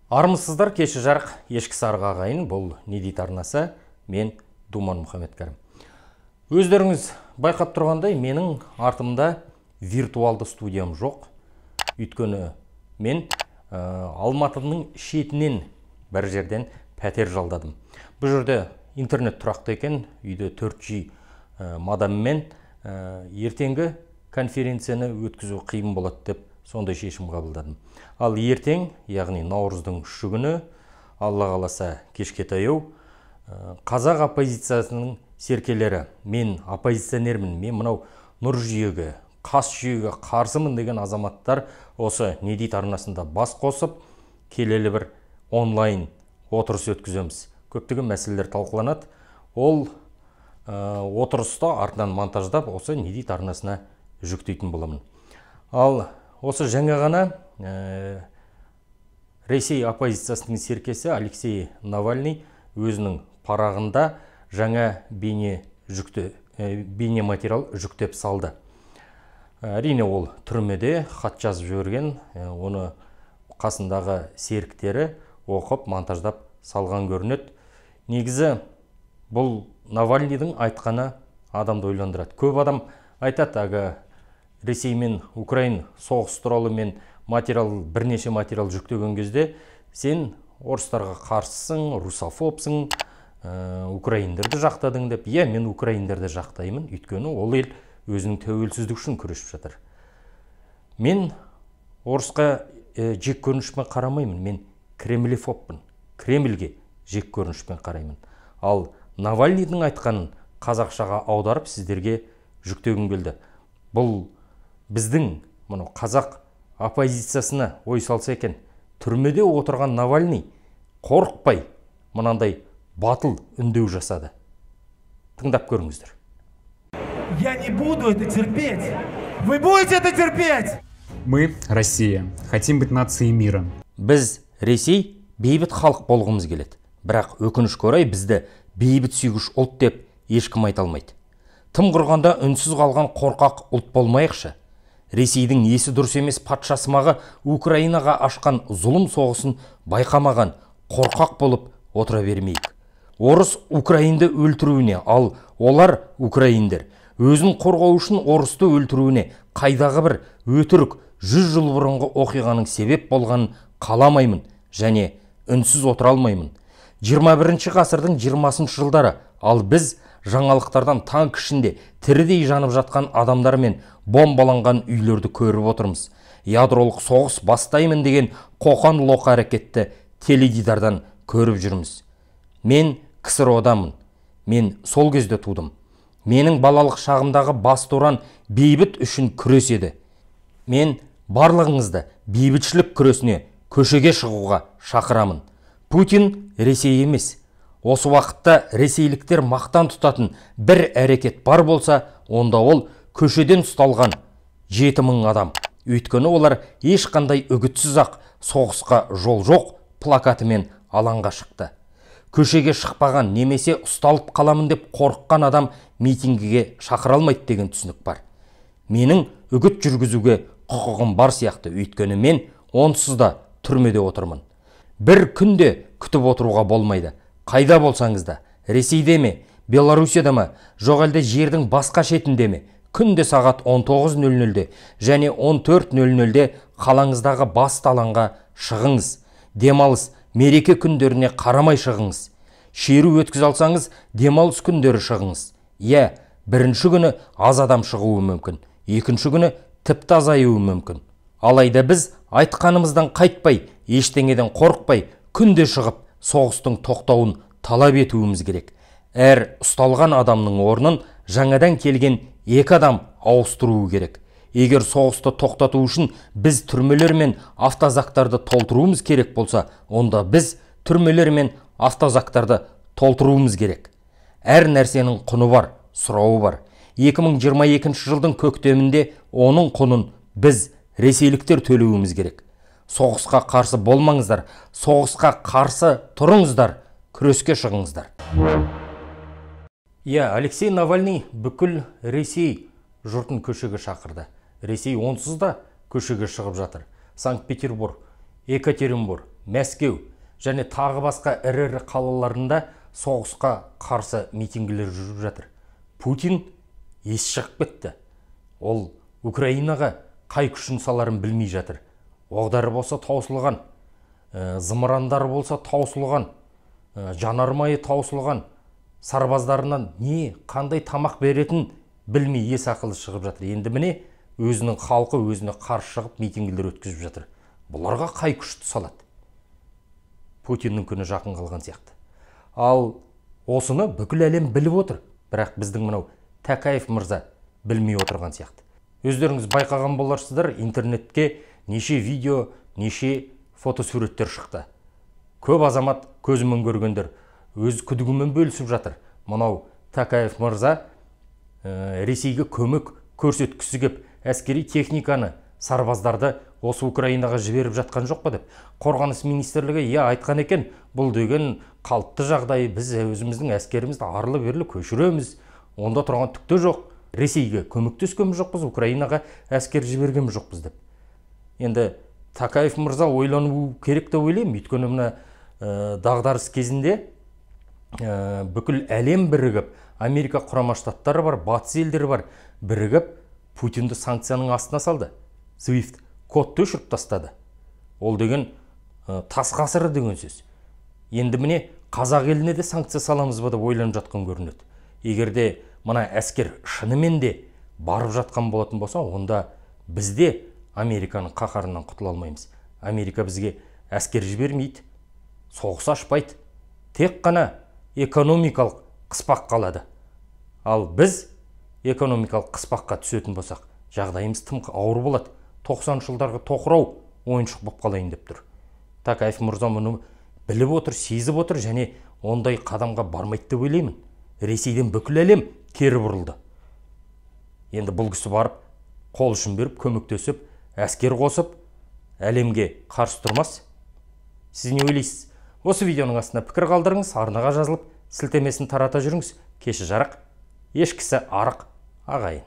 Армысыздар, кеші жарық, ешкі сарық ағайын, бұл не дейді арнасы, мен Думан Мұхаммедкәрім. Өздеріңіз байқап тұрғандай, менің артымда виртуалды студиям жоқ. Өйткені мен Алматының шетінен бір жерден пәтер жалдадым. Бұл жерде интернет тұрақты екен, үйде 4G модеммен ертеңгі конференцияны өткізу қиын болады деп сондай шешім қабылдадым. Ал ертең, яғни наурыздың 3 күні, Алла қаласа кешке таяу, қазақ оппозициясының серкелері, мен оппозиционермін, мен мынау нұр жүйеге, қас жүйеге қарсымын деген азаматтар осы не дейді арнасында бас қосып, келелі бір онлайн отырыс өткіземіз. Көптеген мәселелер талқыланады. Ол отырыста артынан монтаждап осы не дейді арнасына жүктейтін боламын. Ал осы жаңа ғана Ресей оппозициясының серкесі Алексей Навальный өзінің парағында жаңа бейне материал жүктеп салды. Әрине ол түрмеде хат жазып жіберген, оны қасындағы серіктері оқып, монтаждап салған көрінеді. Негізі бұл Навальныйдың айтқаны адамды ойландырады. Көп адам айтады, Ресей мен Украин соғыс туралы мен бірнеше материал жүктеген кезде сен орыстарға қарсысың, русофобсың, украиндерді жақтадың деп. Иә, мен украиндерді жақтаймын, өйткені ол ел өзінің тәуелсіздік үшін күресіп жатыр. Мен орысқа жек көрінішпен қарамаймын, мен кремлефобпын, Кремльге жек көрінішпен қараймын. Ал Навальныйдың айтқанын қазақшаға аударып сіздерге жүктегім келді. Бұл біздің қазақ оппозициясына ой салса екен, түрмеде отырған Навальный қорықпай мынандай батыл үндеу жасады. Тыңдап көріңіздер. Я не буду это терпеть. Вы будете это терпеть. Мы, Россия, хотим быть нацией мира. Біз, Ресей, бейбіт халық болғымыз келеді. Бірақ өкінішке орай бізді бейбіт сүйгіш ұлт деп ешкім айта алмайды. Тым құрғанда үнсіз қалған қорқақ ұлт болмайықшы. Ресейдің есі дұрыс емес патшасымағы Украинаға ашқан зұлым соғысын байқамаған қорқақ болып отыра бермейік. Орыс Украинды өлтіруіне, ал олар Украиндер өзін қорғау үшін орысты өлтіруіне қайдағы бір өтірік 100 жыл бұрынғы оқиғаның себеп болғанын қаламаймын және үнсіз отыра алмаймын. 21 ғасырдың 20 жылдары, ал біз жаңалықтардан танк ішінде тірідей жанып жатқан адамдар мен бомбаланған үйлерді көріп отырмыз. Ядролық соғыс бастаймын деген қоқан-лоқ әрекетті теледидардан көріп жүрміз. Мен КСРО-дамын. Мен сол кезде тудым. Менің балалық шағымдағы басты ұран бейбіт үшін күрес еді. Мен барлығыңызды бейбітшілік күресіне көшеге шығуға шақырамын. Путин Ресей емес. Осы уақытта ресейліктер мақтан тұтатын бір әрекет бар болса, онда ол көшеден ұсталған 7000 адам. Өйткені олар ешқандай үгітсіз-ақ соғысқа жол жоқ плакатымен алаңға шықты. Көшеге шықпаған немесе ұсталып қаламын деп қорыққан адам митингіге шақыра алмайды деген түсінік бар. Менің үгіт жүргізуге құқығым бар сияқты, өйткені мен онсыз да түрмеде отырмын. Бір күнде күтіп отыруға болмайды. Қайда болсаңыз да, Ресейде ме, Белоруссияда ма, жоқ әлде жердің басқа шетінде ме, күнде сағат 19:00-де және 14:00-де қалаңыздағы басты алаңға шығыңыз. Демалыс, мереке күндеріне қарамай шығыңыз. Шеру өткізе алсаңыз, демалыс күндері шығыңыз. Иә, бірінші күні аз адам шығуы мүмкін, екінші күні тіпті азаюы мүмкін. Алайда біз айтқанымыздан қайтпай, ештеңеден қорықпай, күнде шығып, соғыстың тоқтауын талап етуіміз керек. Әр ұсталған адамның орнын жаңадан келген 2 адам ауыстыруы керек. Егер соғысты тоқтату үшін біз түрмелер мен автозактарды толтыруымыз керек болса, онда біз түрмелер мен автозактарды толтыруымыз керек. Әр нәрсенің құны бар, сұрауы бар. 2022 жылдың көктемінде оның құнын біз ресейліктер төлеуіміз керек. Соғысқа қарсы болмаңыздар, соғысқа қарсы тұрыңыздар, күреске шығыңыздар. Алексей Навальный бүкіл Ресей жұртын көшеге шақырды. Ресей онсыз да көшеге шығып жатыр. Санкт-Петербург, Екатеринбург, Мәскеу және тағы басқа ірі қалаларында соғысқа қарсы митингілер жүріп жатыр. Путин ес шығып кетті. Ол Украинаға қай күшін саларын білмей жатыр. Оғдары болса таусылған, зымырандары болса таусылған, жанармайы таусылған, сарбаздарынан қандай тамақ беретін білмей ес ақылы шығып жатыр. Енді міне өзінің халқы өзіне қарсы шығып митингілер өткізіп жатыр. Бұларға қай күшті салады? Путиннің күні жақын қалған сияқты. Ал осыны бүкіл әлем біліп отыр. Бірақ біздің мынау Тәкаев мырза білмей отырған сияқты. Өздеріңіз байқаған боларсыздар, интернетке неше видео, неше фотосуреттер шықты. Көп азамат көзімен көргендер өз күдігімен бөлісіп жатыр. Мынау Тәкаев мырза Ресейге көмек көрсеткісі кеп, әскери техниканы, сарбаздарды осы Украинаға жіберіп жатқан жоқ па деп. Қорғаныс министрлігі айтқан екен, бұл деген қалыпты жағдай, біз өзіміздің әскерімізді арлы-берлі көшіреміз. Онда тұрған түкте жоқ. Ресейге көмектескеніміз жоқпыз, Украинаға әскер жібергеніміз жоқпыз деп. Енді Тәкаев мырза ойлану керек деп ойлаймын. Өйткені мына дағдарыс кезінде бүкіл әлем бірігіп, Америка құрама штаттары бар, батыс елдері бар, бірігіп Путинді санкцияның астына салды. SWIFT кодты өшіріп тастады. Ол деген тас ғасыры деген сөз. Енді міне қазақ еліне де санкция саламыз ба деп ойланып жатқан көрінеді. Егерде мына әскер шынымен де барып жатқан болатын болса, онда бізде Американың қаһарынан құтыла алмаймыз. Америка бізге әскер жібермейді, соғыс ашпайды, тек қана экономикалық қыспақ қалады. Ал біз экономикалық қыспаққа түсетін болсақ, жағдайымыз тым ауыр болады. 90 жылдарға тоқырау ойыншық болып қалайын деп тұр. Тәкаев мырза мұны біліп отыр, сезіп отыр және ондай қадамға бармайды деп ойлаймын. Ресейден бүкіл әлем кері бұрылды. Енді бұл кісі барып, қол ұшын беріп, көмектесіп, әскер қосып, әлемге қарсы тұрмас. Сіз не ойлайсыз? Осы видеоның астына пікір қалдырыңыз, арнаға жазылып, сілтемесін тарата жүріңіз. Кеші жарық, ешкісі арық, ағайын.